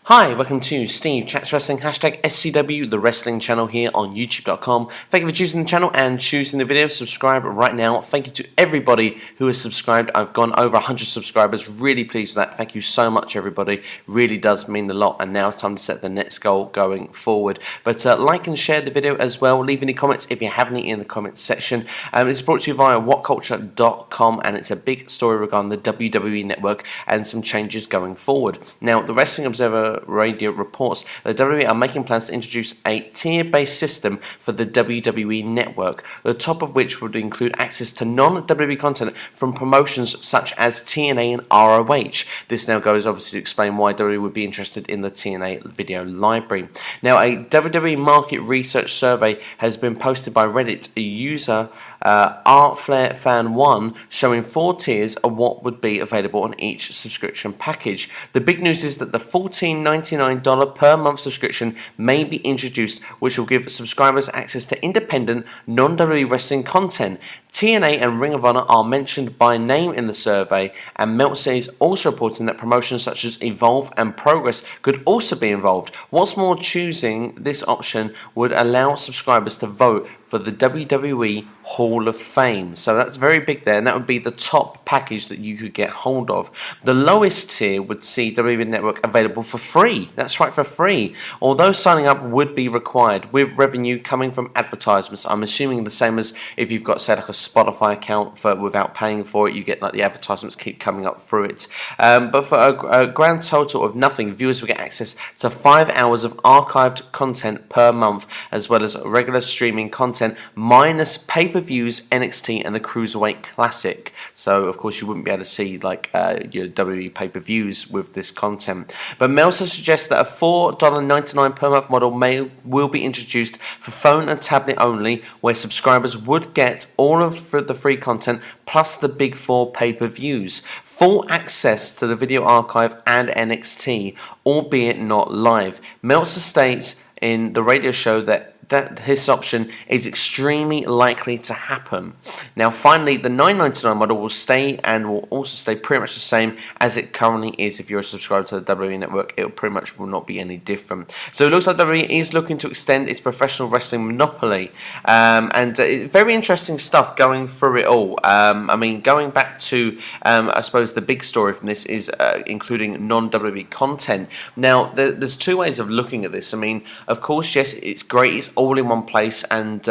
Hi, welcome to Steve Chats Wrestling, hashtag SCW, the wrestling channel here on YouTube.com. Thank you for choosing the channel and choosing the video. Subscribe right now. Thank you to everybody who has subscribed. I've gone over 100 subscribers. Really pleased with that. Thank you so much, everybody. Really does mean a lot. And now it's time to set the next goal going forward. But like and share the video as well. Leave any comments if you have any in the comments section. It's brought to you via whatculture.com, and it's a big story regarding the WWE network and some changes going forward. Now, the Wrestling Observer Radio reports that WWE are making plans to introduce a tier-based system for the WWE network, the top of which would include access to non-WWE content from promotions such as TNA and ROH. This now goes obviously to explain why WWE would be interested in the TNA video library. Now, a WWE market research survey has been posted by Reddit user ArtFlareFan1 showing 4 tiers of what would be available on each subscription package. The big news is that the $14.99 per month subscription may be introduced, which will give subscribers access to independent, non-WWE wrestling content. TNA and Ring of Honor are mentioned by name in the survey, and Meltzer is also reporting that promotions such as Evolve and Progress could also be involved. What's more, choosing this option would allow subscribers to vote for the WWE Hall of Fame. So that's very big there, and that would be the top package that you could get hold of. The lowest tier would see WWE Network available for free. That's right, for free. Although signing up would be required, with revenue coming from advertisements. I'm assuming the same as if you've got, say, like a Spotify account for without paying for it, you get like the advertisements keep coming up through it. But for a grand total of nothing, viewers will get access to 5 hours of archived content per month, as well as regular streaming content minus pay-per-views, NXT and the Cruiserweight Classic. So of course you wouldn't be able to see like your WWE pay-per-views with this content. But Meltzer suggests that a $4.99 per month model will be introduced for phone and tablet only, where subscribers would get all of the free content plus the big 4 pay-per-views, full access to the video archive and NXT, albeit not live. Meltzer states in the radio show that this option is extremely likely to happen. Now, finally, the $9.99 model will stay and will also stay pretty much the same as it currently is. If you're a subscriber to the WWE Network, it pretty much will not be any different. So it looks like WWE is looking to extend its professional wrestling monopoly, and very interesting stuff going through it all. I mean, going back to, I suppose the big story from this is including non-WWE content. Now, there's 2 ways of looking at this. I mean, of course, yes, it's great. It's all in one place, and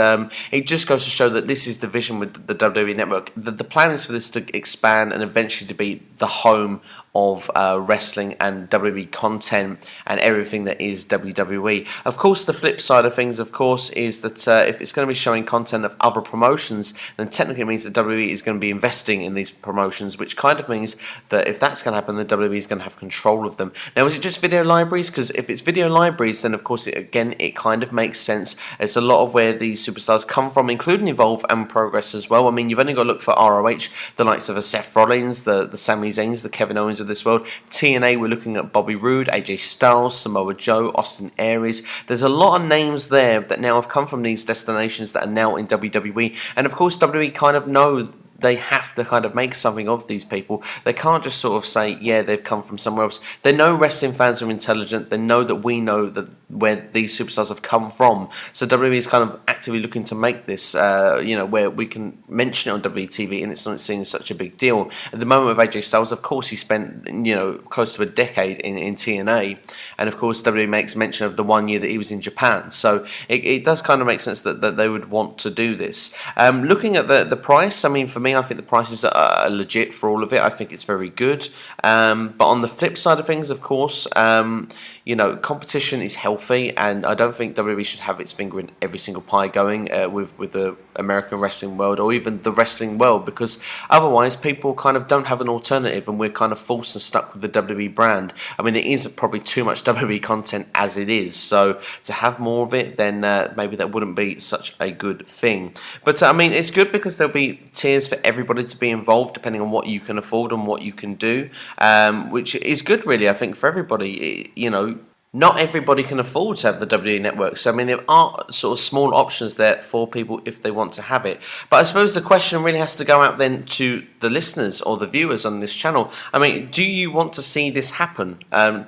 it just goes to show that this is the vision with the WWE Network. The plan is for this to expand and eventually to be the home of wrestling and WWE content and everything that is WWE. Of course, the flip side of things, of course, is that if it's going to be showing content of other promotions, then technically it means that WWE is going to be investing in these promotions, which kind of means that if that's going to happen, the WWE is going to have control of them. Now, is it just video libraries? Because if it's video libraries, then of course, it kind of makes sense. It's a lot of where these superstars come from, including Evolve and Progress as well. I mean, you've only got to look for ROH, the likes of Seth Rollins, the Sami Zayns, the Kevin Owens of this world. TNA, we're looking at Bobby Roode, AJ Styles, Samoa Joe, Austin Aries. There's a lot of names there that now have come from these destinations that are now in WWE. And of course, WWE kind of know they have to kind of make something of these people. They can't just sort of say, yeah, they've come from somewhere else. They know wrestling fans are intelligent. They know that we know that where these superstars have come from. So WWE is kind of actively looking to make this, where we can mention it on WTV and it's not seen as such a big deal. At the moment with AJ Styles, of course, he spent, close to a decade in TNA. And of course, WWE makes mention of the 1 year that he was in Japan. So it does kind of make sense that they would want to do this. Looking at the price, I mean, for me, I think the prices are legit for all of it. I think it's very good. But on the flip side of things, of course, competition is healthy, and I don't think WWE should have its finger in every single pie going with the American wrestling world or even the wrestling world, because otherwise people kind of don't have an alternative, and we're kind of forced and stuck with the WWE brand. I mean, it is probably too much WWE content as it is, so to have more of it, then maybe that wouldn't be such a good thing. But I mean, it's good because there'll be tiers for everybody to be involved depending on what you can afford and what you can do, which is good really, I think, for everybody. not everybody can afford to have the WWE Network. So, I mean, there are sort of small options there for people if they want to have it. But I suppose the question really has to go out then to the listeners or the viewers on this channel. I mean, do you want to see this happen?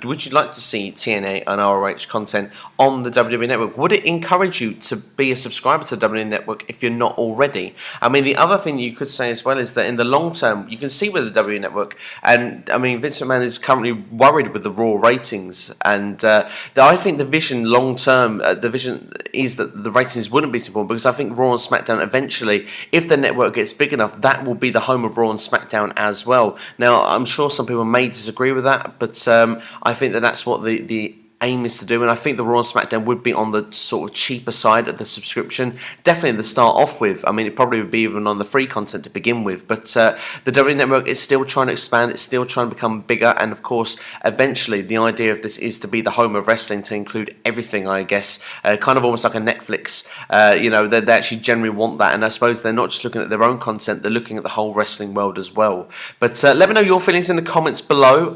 Would you like to see TNA and ROH content on the WWE Network? Would it encourage you to be a subscriber to the WWE Network if you're not already? I mean, the other thing you could say as well is that in the long term, you can see with the WWE Network, and I mean, Vince McMahon is currently worried with the Raw ratings, and I think the vision long term, the vision is that the ratings wouldn't be so important, because I think Raw and SmackDown eventually, if the network gets big enough, that will be the home of Raw and SmackDown as well. Now, I'm sure some people may disagree with that, but I think that that's what the aim is to do, and I think the Raw and SmackDown would be on the sort of cheaper side of the subscription, definitely to start off with. I mean, it probably would be even on the free content to begin with, but the WWE Network is still trying to expand, it's still trying to become bigger, and of course, eventually, the idea of this is to be the home of wrestling, to include everything, I guess, kind of almost like a Netflix. You know, they actually generally want that, and I suppose they're not just looking at their own content, they're looking at the whole wrestling world as well. But let me know your feelings in the comments below.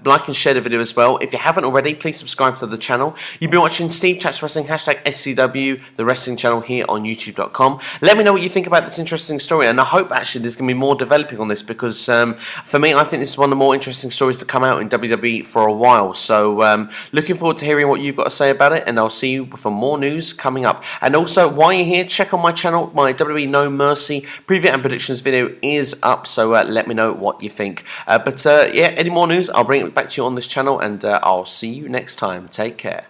Like and share the video as well. If you haven't already, please subscribe to the channel. You've been watching Steve Chats Wrestling, hashtag SCW, the wrestling channel here on YouTube.com. Let me know what you think about this interesting story, and I hope actually there's going to be more developing on this, because for me, I think this is one of the more interesting stories to come out in WWE for a while. So looking forward to hearing what you've got to say about it, and I'll see you for more news coming up. And also, while you're here, check on my channel. My WWE No Mercy preview and predictions video is up, so let me know what you think. But yeah, any more news, I'll bring it back to you on this channel, and I'll see you next time. Take care.